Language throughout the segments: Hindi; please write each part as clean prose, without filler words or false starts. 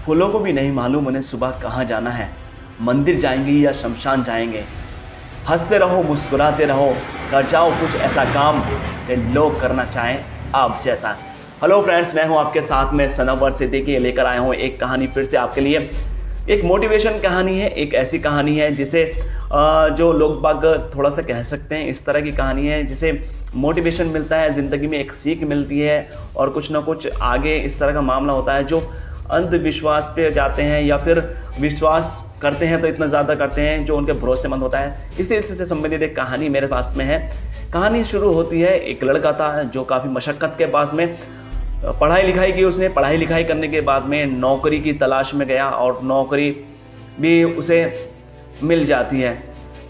फूलों को भी नहीं मालूम उन्हें सुबह कहाँ जाना है, मंदिर जाएंगे या शमशान जाएंगे। हंसते रहो, मुस्कुराते रहो, कर जाओ कुछ ऐसा काम कि लोग करना चाहें आप जैसा। हेलो फ्रेंड्स, मैं हूं आपके साथ में सनवर सिद्दीकी, लेकर आया हूं एक कहानी फिर से आपके लिए। एक मोटिवेशन कहानी है, एक ऐसी कहानी है जिसे जो लोग बाग थोड़ा सा कह सकते हैं, इस तरह की कहानी है जिसे मोटिवेशन मिलता है, ज़िंदगी में एक सीख मिलती है और कुछ ना कुछ आगे इस तरह का मामला होता है जो अंधविश्वास पे जाते हैं या फिर विश्वास करते हैं तो इतना ज़्यादा करते हैं जो उनके भरोसेमंद होता है। इसी से संबंधित एक कहानी मेरे पास में है। कहानी शुरू होती है, एक लड़का था जो काफ़ी मशक्क़त के पास में पढ़ाई लिखाई की। उसने पढ़ाई लिखाई करने के बाद में नौकरी की तलाश में गया और नौकरी भी उसे मिल जाती है।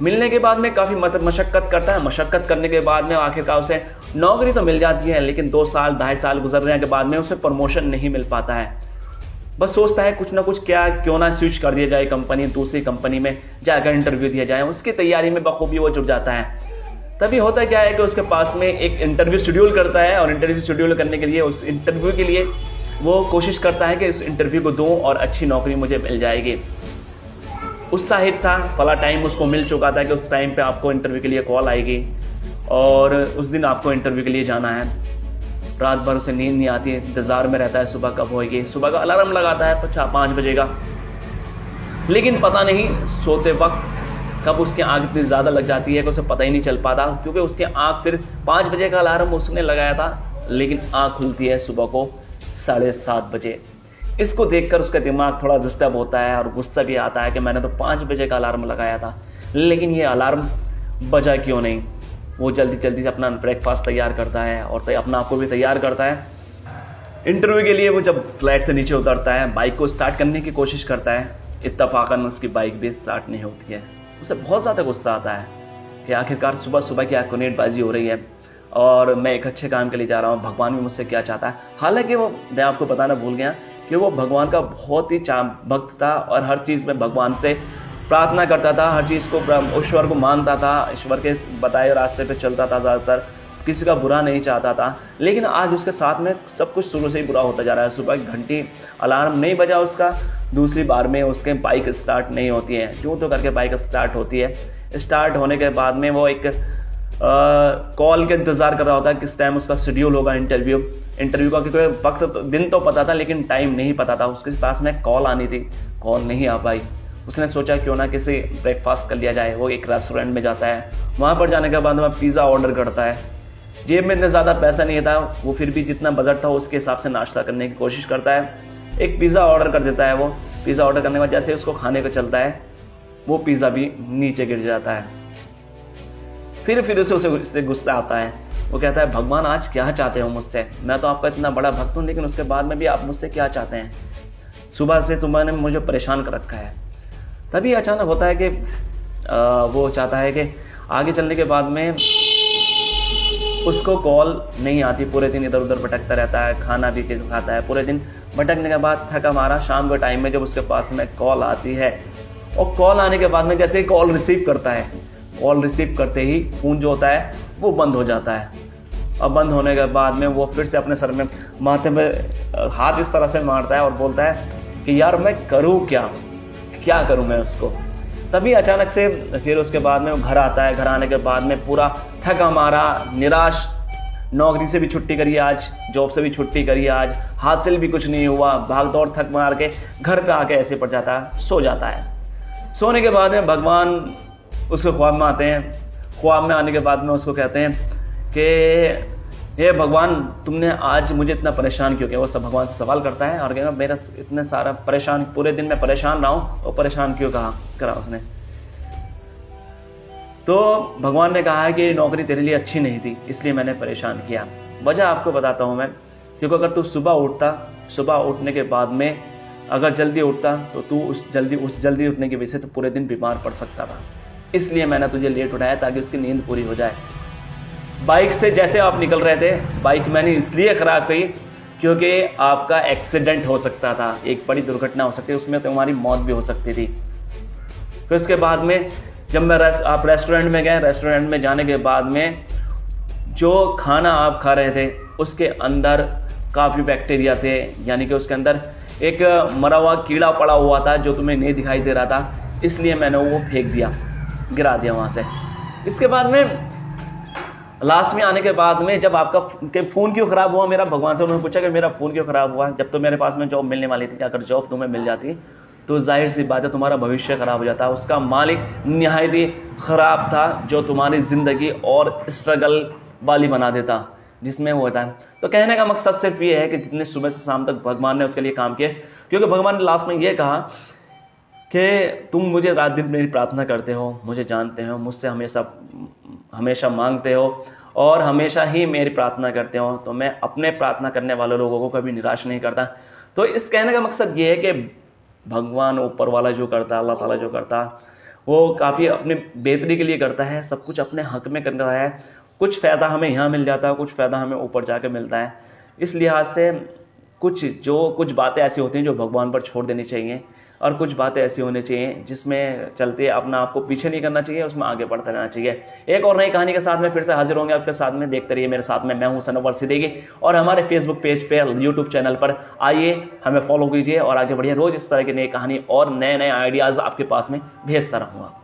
मिलने के बाद में काफ़ी मशक्क़त करता है। मशक्क़त करने के बाद में आखिरकार उसे नौकरी तो मिल जाती है, लेकिन 2 साल 2.5 साल गुजरने के बाद में उसे प्रमोशन नहीं मिल पाता है। बस सोचता है कुछ ना कुछ क्यों ना स्विच कर दिया जाए कंपनी, दूसरी कंपनी में जाकर इंटरव्यू दिया जाए। उसकी तैयारी में बखूबी वो जुट जाता है। तभी होता क्या है कि उसके पास में एक इंटरव्यू शेड्यूल करता है और इंटरव्यू शेड्यूल करने के लिए उस इंटरव्यू के लिए वो कोशिश करता है कि इस इंटरव्यू को दूं और अच्छी नौकरी मुझे मिल जाएगी। उत्साहित था, फला टाइम उसको मिल चुका था कि उस टाइम पे आपको इंटरव्यू के लिए कॉल आएगी और उस दिन आपको इंटरव्यू के लिए जाना है। रात भर उसे नींद नहीं आती, इंतज़ार में रहता है सुबह कब होएगी। सुबह का अलार्म लगाता है 5 बजे का, लेकिन पता नहीं सोते वक्त कब उसकी आँख इतनी ज़्यादा लग जाती है कि उसे पता ही नहीं चल पाता, क्योंकि उसकी आँख फिर 5 बजे का अलार्म उसने लगाया था, लेकिन आँख खुलती है सुबह को 7:30 बजे। इसको देखकर उसका दिमाग थोड़ा डिस्टर्ब होता है और गुस्सा भी आता है कि मैंने तो 5 बजे का अलार्म लगाया था, लेकिन ये अलार्म बजा क्यों नहीं। वो जल्दी जल्दी से अपना ब्रेकफास्ट तैयार करता है और अपना आपको भी तैयार करता है। इंटरव्यू के लिए वो जब फ्लैट से नीचे उतरता है, बाइक को स्टार्ट करने की कोशिश करता है। इत्तफाकन उसकी बाइक भी स्टार्ट नहीं होती है। उसे बहुत ज़्यादा गुस्सा आता है कि आखिरकार सुबह सुबह की आकुनेटबाजी हो रही है और मैं एक अच्छे काम के लिए जा रहा हूँ, भगवान भी मुझसे क्या चाहता है। हालांकि वो, मैं आपको बताना भूल गया कि वो भगवान का बहुत ही भक्त था और हर चीज़ में भगवान से प्रार्थना करता था, हर चीज़ को ईश्वर को मानता था, ईश्वर के बताए रास्ते पे चलता था, ज़्यादातर किसी का बुरा नहीं चाहता था। लेकिन आज उसके साथ में सब कुछ शुरू से ही बुरा होता जा रहा है। सुबह घंटी अलार्म नहीं बजा उसका, दूसरी बार में उसके बाइक स्टार्ट नहीं होती है। क्यों तो करके बाइक स्टार्ट होती है। स्टार्ट होने के बाद में वो एक कॉल के इंतज़ार कर रहा होता है किस टाइम उसका शेड्यूल होगा इंटरव्यू का, क्योंकि वक्त दिन तो पता था लेकिन टाइम नहीं पता था। उसके पास में कॉल आनी थी, कॉल नहीं आ पाई। उसने सोचा क्यों ना किसी ब्रेकफास्ट कर लिया जाए। वो एक रेस्टोरेंट में जाता है। वहाँ पर जाने के बाद वह पिज़्ज़ा ऑर्डर करता है। जेब में इतना ज़्यादा पैसा नहीं था, वो फिर भी जितना बजट था उसके हिसाब से नाश्ता करने की कोशिश करता है। एक पिज़्ज़ा ऑर्डर कर देता है। वो पिज़्ज़ा ऑर्डर करने के बाद जैसे उसको खाने को चलता है, वो पिज़्ज़ा भी नीचे गिर जाता है। फिर उसे गुस्सा आता है। वो कहता है, भगवान आज क्या चाहते हो मुझसे? मैं तो आपका इतना बड़ा भक्त हूँ, लेकिन उसके बाद में भी आप मुझसे क्या चाहते हैं? सुबह से तुमने मुझे परेशान कर रखा है। तभी अचानक होता है कि वो चाहता है कि आगे चलने के बाद में उसको कॉल नहीं आती। पूरे दिन इधर उधर भटकता रहता है, खाना भी खाता है। पूरे दिन भटकने के बाद थका मारा शाम के टाइम में जब उसके पास में कॉल आती है, और कॉल आने के बाद में जैसे ही कॉल रिसीव करता है, कॉल रिसीव करते ही फ़ोन जो होता है वो बंद हो जाता है। और बंद होने के बाद में वो फिर से अपने सर में, माथे में हाथ इस तरह से मारता है और बोलता है कि यार मैं करूँ क्या करूँ मैं उसको। तभी अचानक से फिर उसके बाद में वो घर आता है। घर आने के बाद में पूरा थका मारा, निराश, नौकरी से भी छुट्टी करी आज, जॉब से भी छुट्टी करी आज, हासिल भी कुछ नहीं हुआ, भाग दौड़ थक मार के घर पे आके ऐसे पड़ जाता है, सो जाता है। सोने के बाद में भगवान उसके ख्वाब में आते हैं। ख्वाब में आने के बाद में उसको कहते हैं कि ये भगवान तुमने आज मुझे इतना परेशान क्यों किया। वो सब भगवान से सवाल करता है और कहता मेरा इतने सारा परेशान, पूरे दिन मैं परेशान रहा हूँ, तो परेशान क्यों करा उसने। तो भगवान ने कहा है कि नौकरी तेरे लिए अच्छी नहीं थी, इसलिए मैंने परेशान किया। वजह आपको बताता हूँ मैं, क्योंकि अगर तू सुबह उठने के बाद में अगर जल्दी उठता तो तू उस जल्दी उठने की वजह से तो पूरे दिन बीमार पड़ सकता था। इसलिए मैंने तुझे लेट उठाया ताकि उसकी नींद पूरी हो जाए। बाइक से जैसे आप निकल रहे थे, बाइक मैंने इसलिए खराब की क्योंकि आपका एक्सीडेंट हो सकता था, एक बड़ी दुर्घटना हो सकती है, उसमें तुम्हारी मौत भी हो सकती थी। फिर उसके बाद में जब आप रेस्टोरेंट में गए, रेस्टोरेंट में जाने के बाद में जो खाना आप खा रहे थे उसके अंदर काफ़ी बैक्टीरिया थे, यानी कि उसके अंदर एक मरा हुआ कीड़ा पड़ा हुआ था जो तुम्हें नहीं दिखाई दे रहा था, इसलिए मैंने वो फेंक दिया, गिरा दिया वहाँ से। इसके बाद में लास्ट में आने के बाद में जब आपका फ़ोन क्यों ख़राब हुआ, मेरा भगवान से उन्होंने पूछा कि मेरा फ़ोन क्यों ख़राब हुआ, जब तो मेरे पास में जॉब मिलने वाली थी, अगर जॉब तुम्हें मिल जाती तो जाहिर सी बात है तुम्हारा भविष्य ख़राब हो जाता। उसका मालिक निहायत ही ख़राब था जो तुम्हारी ज़िंदगी और स्ट्रगल वाली बना देता जिसमें वो होता है। तो कहने का मकसद सिर्फ ये है कि जितने सुबह से शाम तक भगवान ने उसके लिए काम किए, क्योंकि भगवान ने लास्ट में ये कहा कि तुम मुझे रात दिन मेरी प्रार्थना करते हो, मुझे जानते हो, मुझसे हमेशा मांगते हो और हमेशा ही मेरी प्रार्थना करते हो, तो मैं अपने प्रार्थना करने वाले लोगों को कभी निराश नहीं करता। तो इस कहने का मकसद ये है कि भगवान ऊपर वाला जो करता है, अल्लाह ताला जो करता है, वो काफ़ी अपनी बेहतरी के लिए करता है, सब कुछ अपने हक में करता है। कुछ फ़ायदा हमें यहाँ मिल जाता है, कुछ फ़ायदा हमें ऊपर जाके मिलता है। इस लिहाज से कुछ बातें ऐसी होती हैं जो भगवान पर छोड़ देनी चाहिए और कुछ बातें ऐसी होनी चाहिए जिसमें चलते अपना आपको पीछे नहीं करना चाहिए, उसमें आगे बढ़ता रहना चाहिए। एक और नई कहानी के साथ में फिर से हाजिर होंगे आपके साथ में। देखते रहिए मेरे साथ में, मैं हूं सनवर सिद्दीकी और हमारे फेसबुक पेज पे, यूट्यूब चैनल पर आइए, हमें फॉलो कीजिए और आगे बढ़िए। रोज इस तरह की नई कहानी और नए नए आइडियाज़ आपके पास में भेजता रहूँगा।